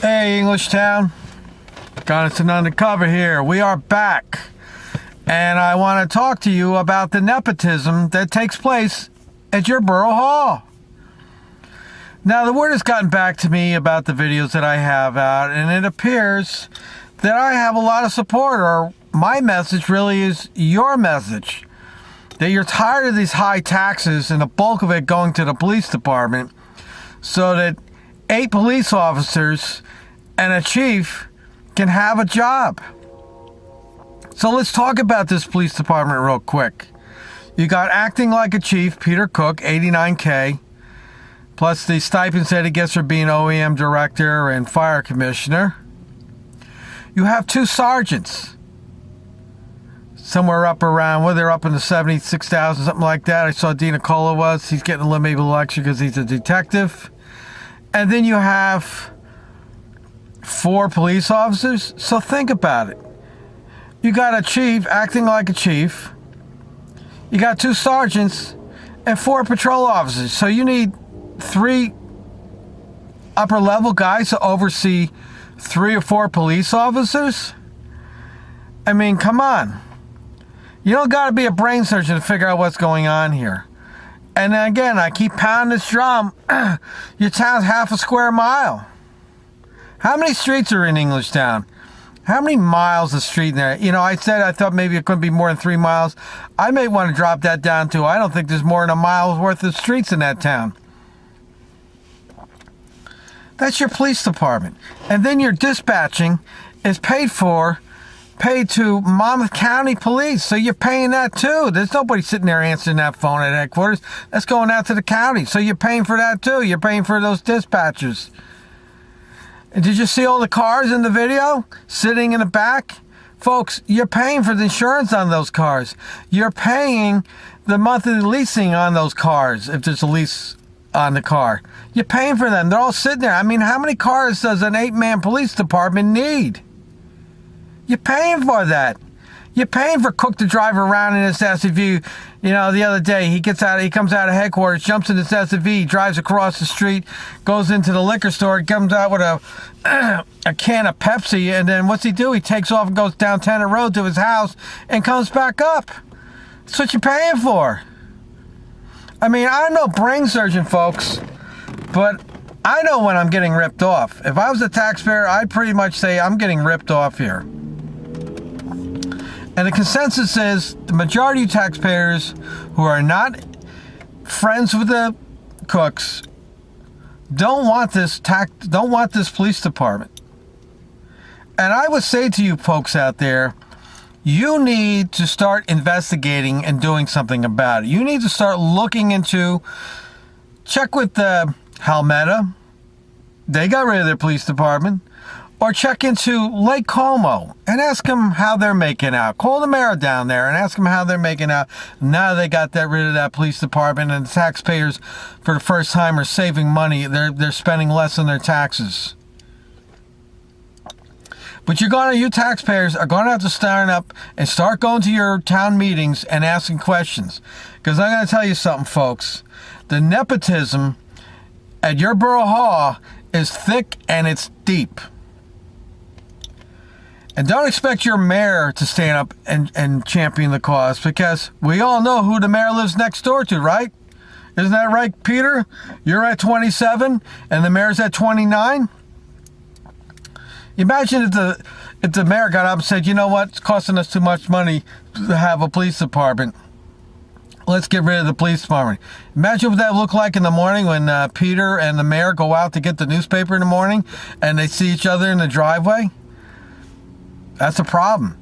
Hey, Englishtown. Englishtown Undercover here. We are back. And I want to talk to you about the nepotism that takes place at your borough hall. Now, the word has gotten back to me about the videos that I have out, and it appears that I have a lot of support, or my message really is your message. That you're tired of these high taxes and the bulk of it going to the police department, so that 8 police officers and a chief can have a job. So let's talk about this police department real quick. You got acting like a chief, Peter Cook, $89K, plus the stipends that he gets for being OEM director and fire commissioner. You have 2 sergeants, somewhere up around, well, they're up in the 76,000, something like that. I saw Dina Cola was. He's getting a little maybe a little extra because he's a detective. And then you have 4 police officers. So think about it. You got a chief acting like a chief. You got 2 sergeants and 4 patrol officers. So you need 3 upper level guys to oversee 3 or 4 police officers. I mean, come on. You don't got to be a brain surgeon to figure out what's going on here. And then again, I keep pounding this drum. Your town's half a square mile. How many streets are in Englishtown? How many miles of street in there? You know, I said I thought maybe it couldn't be more than 3 miles. I may want to drop that down to, I don't think there's more than a mile's worth of streets in that town. That's your police department. And then your dispatching is paid to Monmouth County Police. So you're paying that too. There's nobody sitting there answering that phone at headquarters. That's going out to the county. So you're paying for that too. You're paying for those dispatchers. And did you see all the cars in the video sitting in the back? Folks, you're paying for the insurance on those cars. You're paying the monthly leasing on those cars if there's a lease on the car. You're paying for them. They're all sitting there. I mean, how many cars does an 8-man police department need? You're paying for that. You're paying for Cook to drive around in his SUV. You know, the other day, he comes out of headquarters, jumps in his SUV, drives across the street, goes into the liquor store, comes out with a can of Pepsi, and then what's he do? He takes off and goes down Tenant Road to his house and comes back up. That's what you're paying for. I mean, I'm no brain surgeon, folks, but I know when I'm getting ripped off. If I was a taxpayer, I'd pretty much say I'm getting ripped off here. And the consensus is the majority of taxpayers who are not friends with the Cooks don't want this police department. And I would say to you folks out there, you need to start investigating and doing something about it. You need to start looking into, check with the Halmeta. They got rid of their police department. Or check into Lake Como and ask them how they're making out. Call the mayor down there and ask them how they're making out. Now they got rid of that police department, and the taxpayers, for the first time, are saving money. They're spending less on their taxes. But you taxpayers are going to have to stand up and start going to your town meetings and asking questions. Because I'm going to tell you something, folks. The nepotism at your borough hall is thick and it's deep. And don't expect your mayor to stand up and champion the cause, because we all know who the mayor lives next door to, right? Isn't that right, Peter? You're at 27 and the mayor's at 29? Imagine if the mayor got up and said, you know what, it's costing us too much money to have a police department. Let's get rid of the police department. Imagine what that looked like in the morning when Peter and the mayor go out to get the newspaper in the morning and they see each other in the driveway. That's a problem.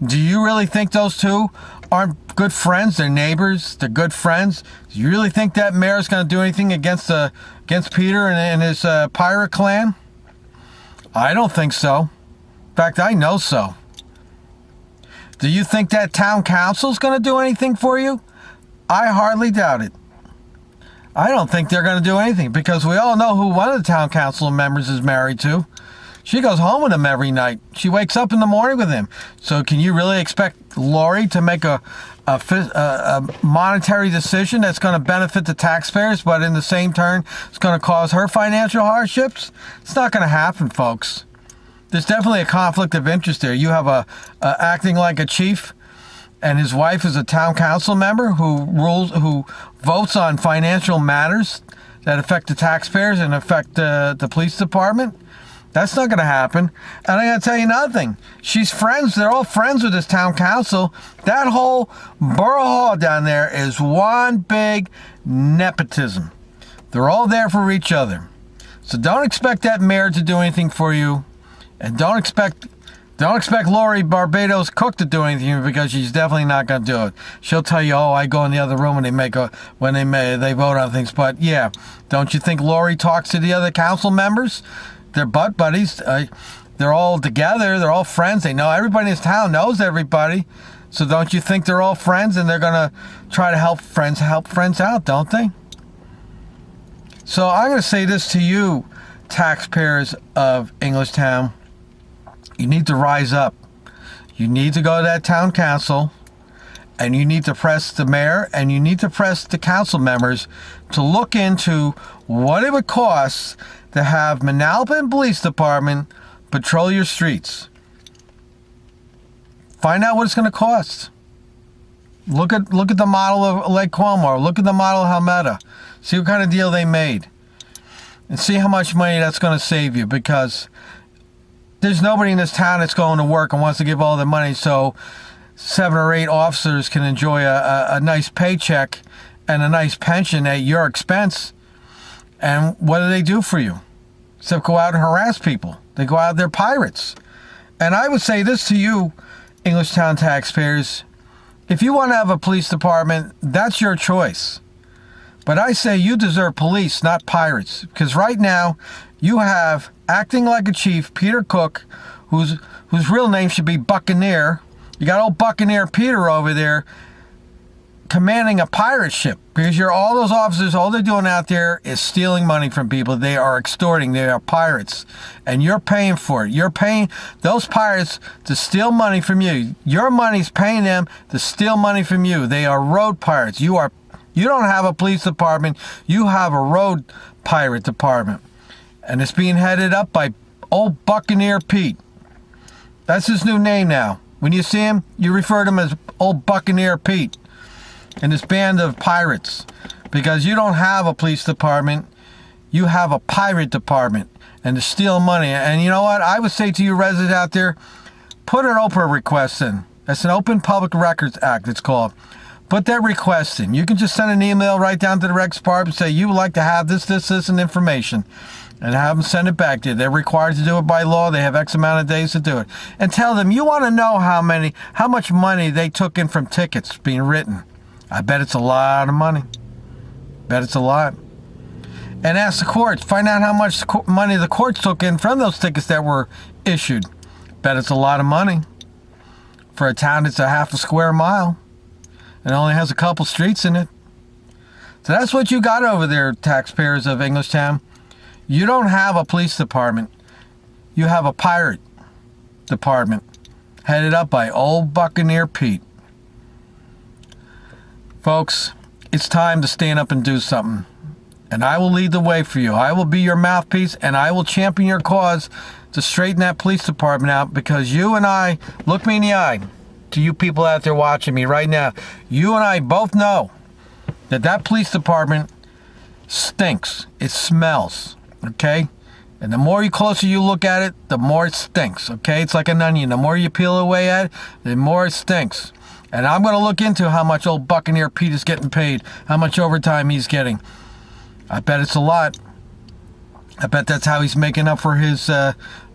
Do you really think those two aren't good friends? They're neighbors. They're good friends. Do you really think that mayor's going to do anything against Peter and his pirate clan? I don't think so. In fact, I know so. Do you think that town council's going to do anything for you? I hardly doubt it. I don't think they're going to do anything, because we all know who one of the town council members is married to. She goes home with him every night. She wakes up in the morning with him. So can you really expect Lori to make a a monetary decision that's going to benefit the taxpayers, but in the same turn, it's going to cause her financial hardships? It's not going to happen, folks. There's definitely a conflict of interest there. You have a acting like a chief, and his wife is a town council member who votes on financial matters that affect the taxpayers and affect the police department. That's not going to happen. And I got to tell you another thing. They're all friends with this town council. That whole borough hall down there is one big nepotism. They're all there for each other. So don't expect that mayor to do anything for you. And don't expect Lori Barbados Cook to do anything, because she's definitely not going to do it. She'll tell you, I go in the other room and they vote on things. But yeah, don't you think Lori talks to the other council members? They're butt buddies. They're all together. They're all friends. They know everybody in this town knows everybody. So don't you think they're all friends and they're going to try to help friends out, don't they? So I'm going to say this to you, taxpayers of Englishtown. You need to rise up. You need to go to that town council, and you need to press the mayor, and you need to press the council members to look into what it would cost to have Manalapan Police Department patrol your streets. Find out what it's going to cost. Look at the model of Lake Como. Look at the model of Halmeta. See what kind of deal they made. And see how much money that's going to save you, because there's nobody in this town that's going to work and wants to give all their money so 7 or 8 officers can enjoy a nice paycheck and a nice pension at your expense. And what do they do for you? Except go out and harass people. They go out, they're pirates. And I would say this to you, Englishtown taxpayers. If you want to have a police department, that's your choice. But I say you deserve police, not pirates. Because right now, you have, acting like a chief, Peter Cook, whose real name should be Buccaneer. You got old Buccaneer Peter over there commanding a pirate ship, because all those officers, all they're doing out there is stealing money from people. They are extorting. They are pirates, and you're paying for it. You're paying those pirates to steal money from you. Your money's paying them to steal money from you. They are road pirates. You don't have a police department. You have a road pirate department, and it's being headed up by old Buccaneer Pete. That's his new name now. When you see him, you refer to him as old Buccaneer Pete and this band of pirates, because you don't have a police department. You have a pirate department, and to steal money. And you know what? I would say to you residents out there, put an Oprah request in. That's an Open Public Records Act, it's called. Put that request in. You can just send an email right down to the Rex Department and say you would like to have this, and information, and have them send it back to you. They're required to do it by law. They have X amount of days to do it. And tell them you want to know how much money they took in from tickets being written. I bet it's a lot of money. Bet it's a lot. And ask the courts. Find out how much money the courts took in from those tickets that were issued. Bet it's a lot of money for a town that's a half a square mile and only has a couple streets in it. So that's what you got over there, taxpayers of Englishtown. You don't have a police department. You have a pirate department headed up by old Buccaneer Pete. Folks, it's time to stand up and do something. And I will lead the way for you. I will be your mouthpiece, and I will champion your cause to straighten that police department out, because you and I, look me in the eye, to you people out there watching me right now, you and I both know that police department stinks. It smells, okay? And the more closer you look at it, the more it stinks, okay? It's like an onion. The more you peel away at it, the more it stinks. And I'm going to look into how much old Buccaneer Pete is getting paid, how much overtime he's getting. I bet it's a lot. I bet that's how he's making up for his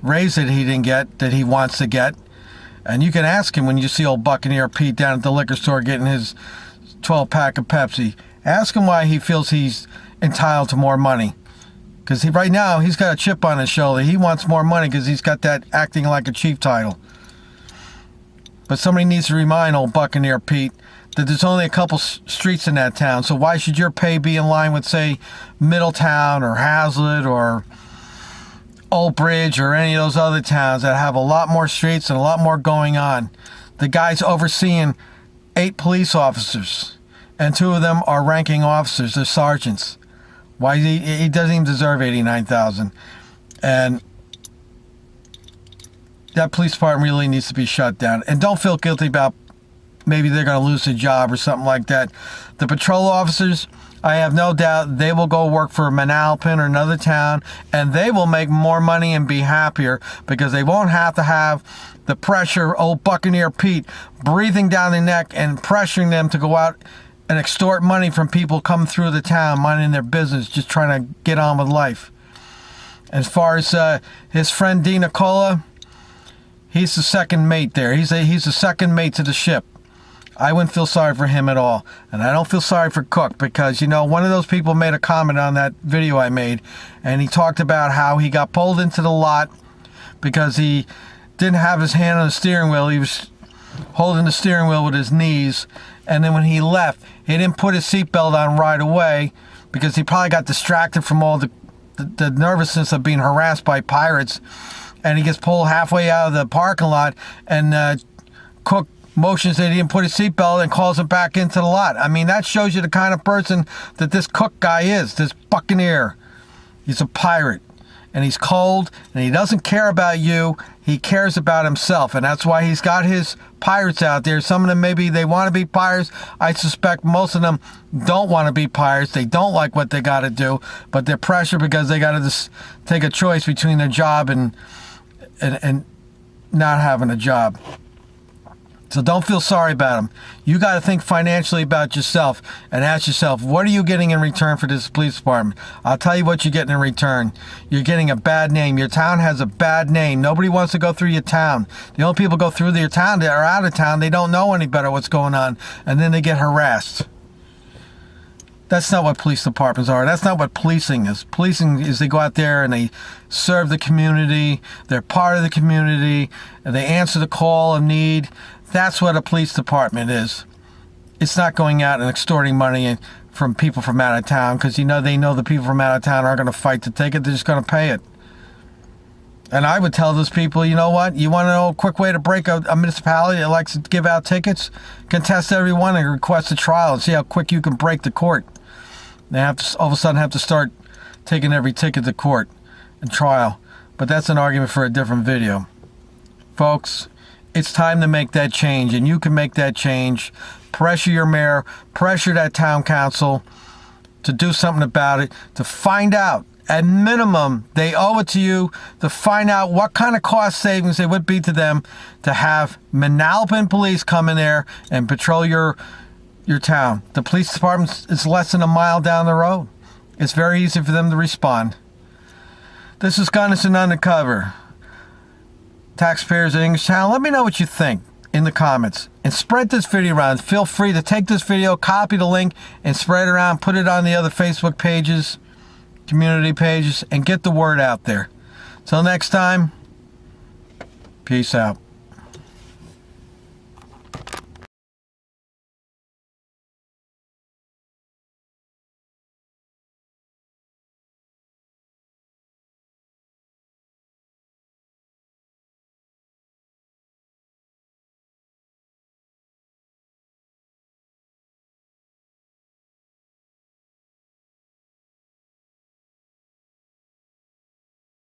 raise that he didn't get, that he wants to get. And you can ask him when you see old Buccaneer Pete down at the liquor store getting his 12-pack of Pepsi. Ask him why he feels he's entitled to more money. Because right now, he's got a chip on his shoulder. He wants more money because he's got that acting like a chief title. But somebody needs to remind old Buccaneer Pete that there's only a couple streets in that town. So why should your pay be in line with, say, Middletown or Hazlitt or Old Bridge or any of those other towns that have a lot more streets and a lot more going on? The guy's overseeing 8 police officers, and 2 of them are ranking officers. They're sergeants. Why he doesn't even deserve $89,000, and that police department really needs to be shut down. And don't feel guilty about maybe they're going to lose a job or something like that. The patrol officers, I have no doubt they will go work for Manalapan or another town, and they will make more money and be happier because they won't have to have the pressure, old Buccaneer Pete, breathing down their neck and pressuring them to go out and extort money from people coming through the town, minding their business, just trying to get on with life. As far as his friend D. Nicola, he's the second mate there. He's the second mate to the ship. I wouldn't feel sorry for him at all. And I don't feel sorry for Cook because, one of those people made a comment on that video I made, and he talked about how he got pulled into the lot because he didn't have his hand on the steering wheel. He was holding the steering wheel with his knees. And then when he left, he didn't put his seatbelt on right away because he probably got distracted from all the nervousness of being harassed by pirates. And he gets pulled halfway out of the parking lot, and Cook motions that he didn't put his seatbelt and calls him back into the lot. I mean, that shows you the kind of person that this Cook guy is, this Buccaneer. He's a pirate, and he's cold, and he doesn't care about you. He cares about himself, and that's why he's got his pirates out there. Some of them, maybe they want to be pirates. I suspect most of them don't want to be pirates. They don't like what they got to do, but they're pressured because they got to just take a choice between their job and not having a job. So don't feel sorry about them. You got to think financially about yourself and ask yourself, what are you getting in return for this police department? I'll tell you what you're getting in return. You're getting a bad name. Your town has a bad name. Nobody wants to go through your town. The only people go through your town that are out of town, they don't know any better what's going on, and then they get harassed. That's not what police departments are. That's not what policing is. Policing is they go out there and they serve the community. They're part of the community, and they answer the call of need. That's what a police department is. It's not going out and extorting money from people from out of town because they know the people from out of town aren't going to fight to take it. They're just going to pay it. And I would tell those people, you know what? You want to know a quick way to break a municipality that likes to give out tickets? Contest every one and request a trial and see how quick you can break the court. They have to all of a sudden have to start taking every ticket to court and trial. But that's an argument for a different video. Folks, it's time to make that change, and you can make that change. Pressure your mayor, pressure that town council to do something about it, to find out. At minimum, they owe it to you to find out what kind of cost savings it would be to them to have Manalapan police come in there and patrol your town. The police department is less than a mile down the road. It's very easy for them to respond. This is Gunnison Undercover. Taxpayers in Englishtown, let me know what you think in the comments. And spread this video around. Feel free to take this video, copy the link, and spread it around. Put it on the other Facebook pages, community pages, and get the word out there. Till next time, peace out.